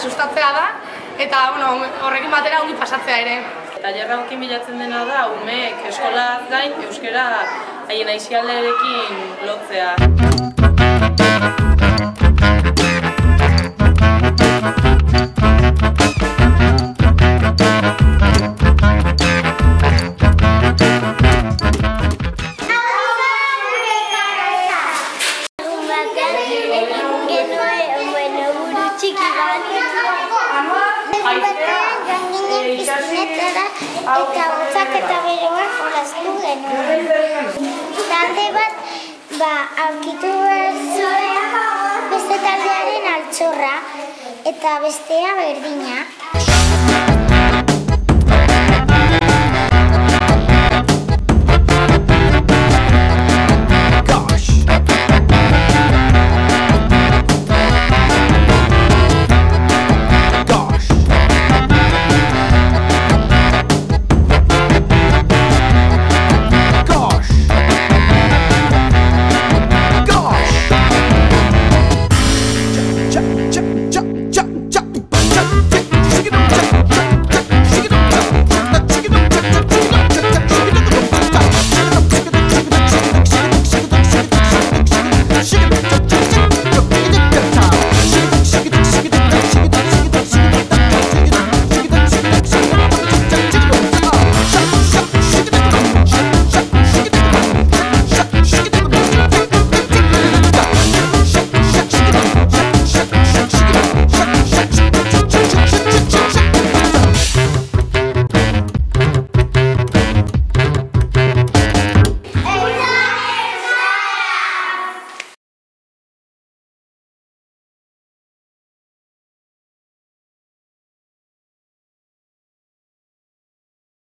Sustatzea da, eta horrekin batera ongi pasatzea ere. Tailerra honkin bilatzen dena da, umeek eskolaz gain euskara haien aisialdearekin lotzea. Eta hotzak eta beroa jolastu genuen. Talde bat aurkitu behar zuen beste taldearen altxorra eta bestea berdina.